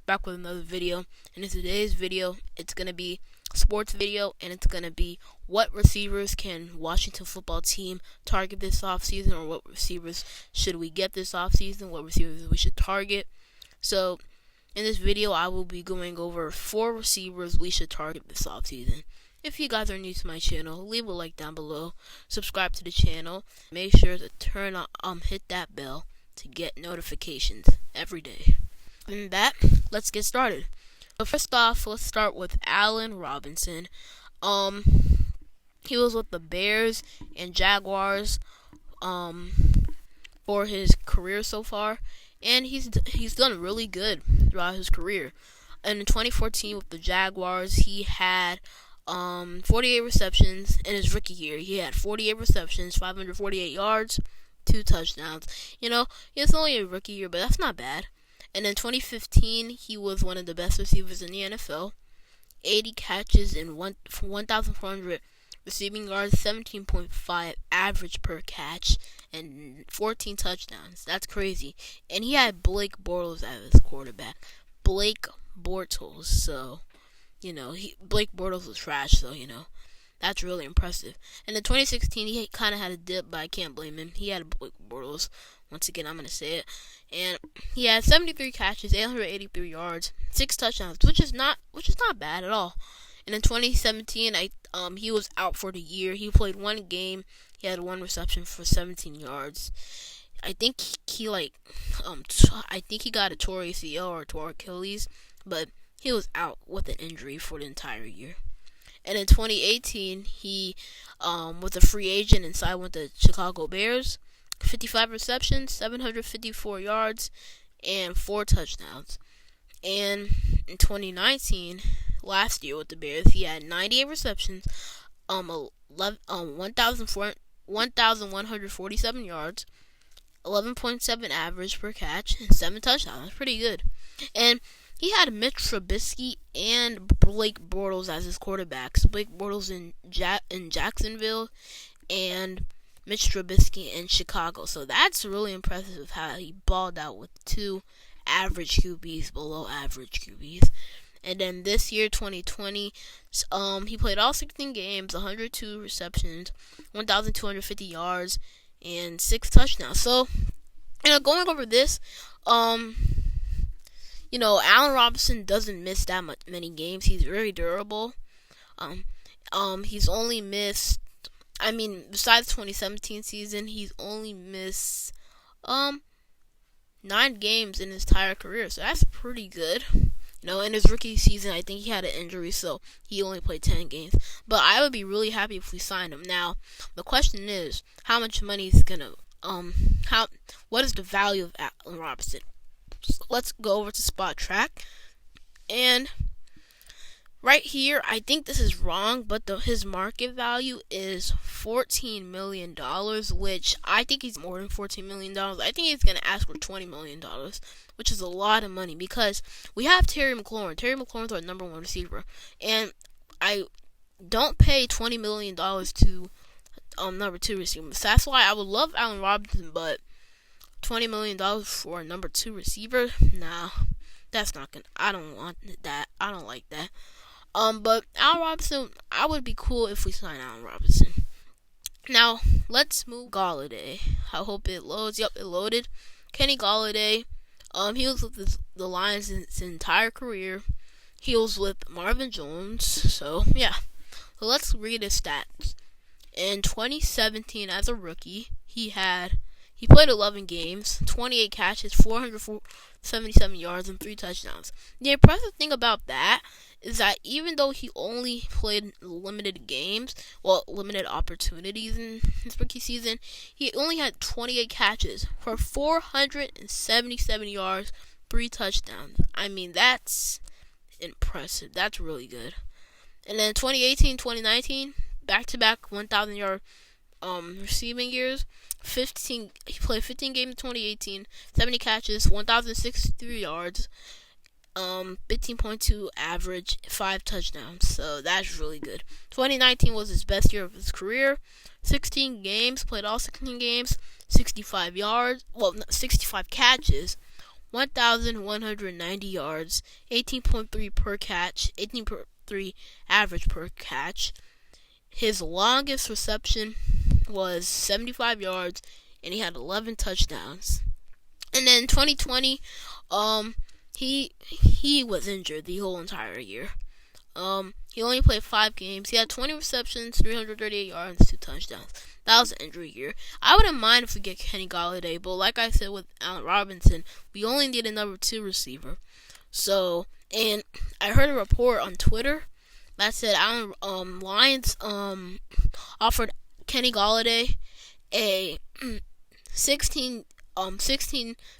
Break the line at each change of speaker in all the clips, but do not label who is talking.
back with another video. And in today's video, it's going to be a sports video, and it's going to be what receivers can Washington football team target this offseason, or what receivers should we get this offseason, what receivers we should target. So, in this video, I will be going over 4 receivers we should target this offseason. If you guys are new to my channel, leave a like down below, subscribe to the channel, make sure to hit that bell to get notifications every day. And that, let's get started. So first off, let's start with Allen Robinson. He was with the Bears and Jaguars for his career so far, and he's done really good throughout his career. And in 2014 with the Jaguars, he had 48 receptions in his rookie year. He had 48 receptions, 548 yards, 2 touchdowns. You know, it's only a rookie year, but that's not bad. And in 2015, he was one of the best receivers in the NFL. 80 catches and 1,400 receiving yards, 17.5 average per catch, and 14 touchdowns. That's crazy. And he had Blake Bortles as his quarterback. Blake Bortles. So, Blake Bortles was trash, so, that's really impressive. And in 2016, he kind of had a dip, but I can't blame him. He had Blake Bortles. Once again, I'm going to say it. And he had 73 catches, 883 yards, 6 touchdowns, which is not bad at all. And in 2017, he was out for the year. He played 1 game. He had 1 reception for 17 yards. I think he got a torn ACL or torn Achilles, but he was out with an injury for the entire year. And in 2018, he was a free agent and signed with the Chicago Bears. 55 receptions, 754 yards, and 4 touchdowns. And in 2019, last year with the Bears, he had 98 receptions, 1,147 yards, 11.7 average per catch, and 7 touchdowns. That's pretty good. And he had Mitch Trubisky and Blake Bortles as his quarterbacks. Blake Bortles in Jacksonville, and Mitch Trubisky in Chicago. So that's really impressive how he balled out with 2 average QBs, below average QBs. And then this year, 2020, he played all 16 games, 102 receptions, 1,250 yards, and 6 touchdowns. So, going over this, Allen Robinson doesn't miss that many games. He's very durable. He's only missed, besides 2017 season, he's only missed 9 games in his entire career. So that's pretty good. In his rookie season, I think he had an injury, so he only played 10 games. But I would be really happy if we signed him. Now, the question is, how much money is what is the value of Allen Robinson? So let's go over to Spot Track. And right here, I think this is wrong, but his market value is $14 million, which I think he's more than $14 million. I think he's going to ask for $20 million, which is a lot of money, because we have Terry McLaurin. Terry McLaurin's our number 1 receiver, and I don't pay $20 million to number 2 receiver. So that's why I would love Allen Robinson, but $20 million for a number 2 receiver? Nah, that's not gonna. I don't want that. I don't like that. But Allen Robinson, I would be cool if we sign Allen Robinson. Now, let's move Gallaudet. I hope it loads. Yep, it loaded. Kenny Gallaudet. He was with the Lions his entire career. He was with Marvin Jones. So, yeah. So, let's read his stats. In 2017, as a rookie, he played 11 games, 28 catches, 477 yards, and 3 touchdowns. The impressive thing about that is that even though he only played limited opportunities in his rookie season, he only had 28 catches for 477 yards, 3 touchdowns. That's impressive. That's really good. And then 2018, 2019, back-to-back 1,000-yard receiving years. He played 15 games in 2018, 70 catches, 1,063 yards, 15.2 average, 5 touchdowns. So that's really good. 2019 was his best year of his career. 16 games, played all 16 games, 65 catches, 1,190 yards, 18.3 per catch, 18.3 average per catch. His longest reception was 75 yards, and he had 11 touchdowns. And then 2020, he was injured the whole entire year. He only played 5 games. He had 20 receptions, 338 yards, 2 touchdowns. That was an injury year. I wouldn't mind if we get Kenny Gallaudet, but like I said with Allen Robinson, we only need a number 2 receiver. So, and I heard a report on Twitter that said Lions offered Kenny Gallaudet a $16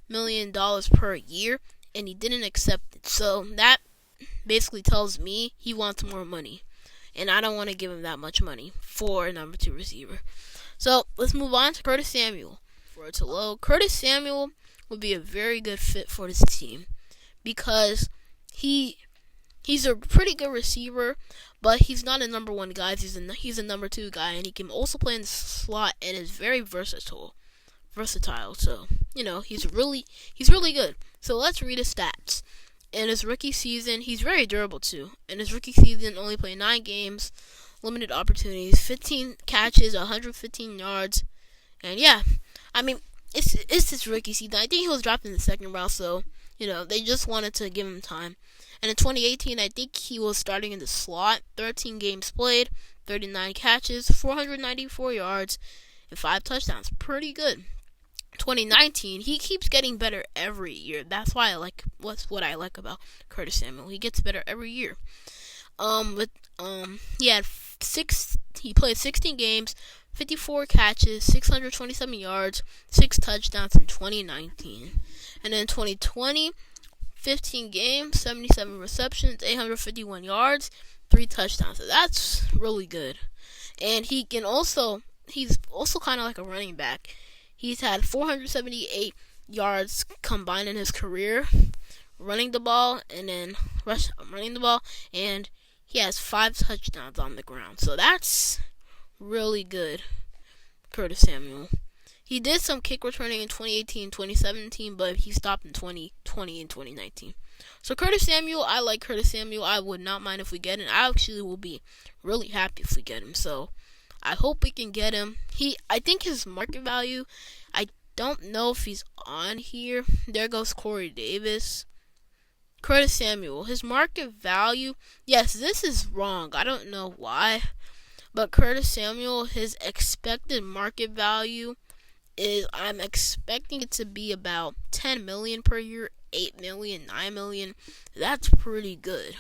million per year, and he didn't accept it. So that basically tells me he wants more money, and I don't want to give him that much money for a number 2 receiver. So let's move on to Curtis Samuel. For it to load, Curtis Samuel would be a very good fit for this team because he's a pretty good receiver, but he's not a number 1 guy. He's a number 2 guy, and he can also play in the slot and is very versatile. So he's really good. So let's read his stats. In his rookie season, he's very durable too. In his rookie season, only played 9 games, limited opportunities, 15 catches, 115 yards, and yeah, I mean it's his rookie season. I think he was drafted in the 2nd round, so they just wanted to give him time. And in 2018, I think he was starting in the slot. 13 games played, 39 catches, 494 yards, and 5 touchdowns. Pretty good. 2019, he keeps getting better every year. That's why what I like about Curtis Samuel. He gets better every year. He played 16 games, 54 catches, 627 yards, 6 touchdowns in 2019. And then 2020, 15 games, 77 receptions, 851 yards, 3 touchdowns. So that's really good. And he's also kind of like a running back. He's had 478 yards combined in his career, running the ball, and he has 5 touchdowns on the ground. So that's really good, Curtis Samuel. He did some kick returning in 2018, 2017, but he stopped in 2020 and 2019. So Curtis Samuel, I like Curtis Samuel. I would not mind if we get him. I actually will be really happy if we get him. So I hope we can get him. I think his market value, I don't know if he's on here. There goes Corey Davis. Curtis Samuel, his market value, yes, this is wrong. I don't know why. But Curtis Samuel, his expected market value I'm expecting it to be about 10 million per year, 8 million, 9 million. That's pretty good,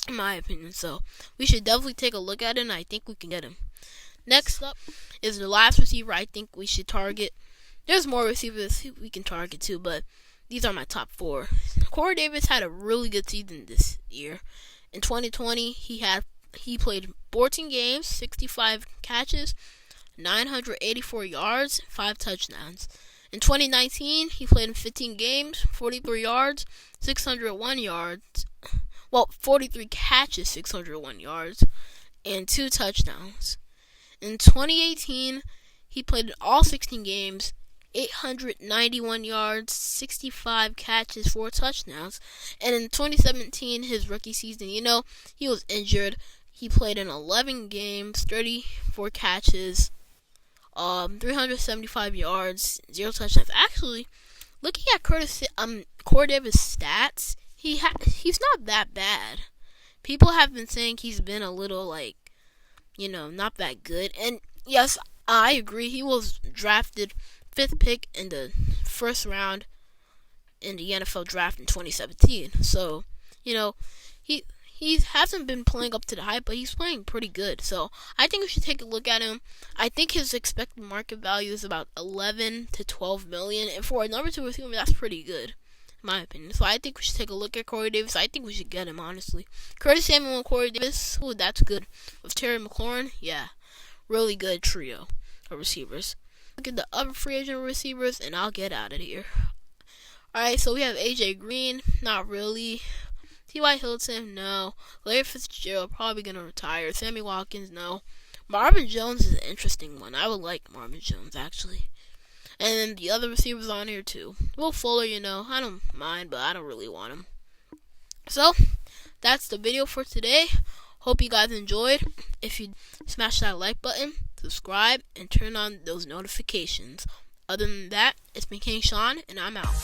in my opinion. So we should definitely take a look at it, and I think we can get him. Next up is the last receiver I think we should target. There's more receivers we can target too, but these are my top 4. Corey Davis had a really good season this year. In 2020, he played 14 games, 65 catches, 984 yards, 5 touchdowns. In 2019, he played in 15 games, 43 yards, 601 yards. 43 catches, 601 yards, and 2 touchdowns. In 2018, he played in all 16 games, 891 yards, 65 catches, 4 touchdowns. And in 2017, his rookie season, he was injured. He played in 11 games, 34 catches, 375 yards, 0 touchdowns. Actually, looking at Corey Davis' stats, he's not that bad. People have been saying he's been a little not that good. And yes, I agree. He was drafted 5th pick in the 1st round in the NFL draft in 2017. So, he hasn't been playing up to the hype, but he's playing pretty good. So I think we should take a look at him. I think his expected market value is about 11 to 12 million, and for a number 2 receiver, that's pretty good, in my opinion. So I think we should take a look at Corey Davis. I think we should get him, honestly. Curtis Samuel and Corey Davis, that's good. With Terry McLaurin, yeah, really good trio of receivers. Look at the other free agent receivers, and I'll get out of here. Alright, so we have AJ Green, not really. T.Y. Hilton, no. Larry Fitzgerald, probably going to retire. Sammy Watkins, no. Marvin Jones is an interesting one. I would like Marvin Jones, actually. And then the other receivers on here too. Will Fuller, I don't mind, but I don't really want him. So, that's the video for today. Hope you guys enjoyed. If you smash that like button, subscribe, and turn on those notifications. Other than that, it's been King Sean, and I'm out.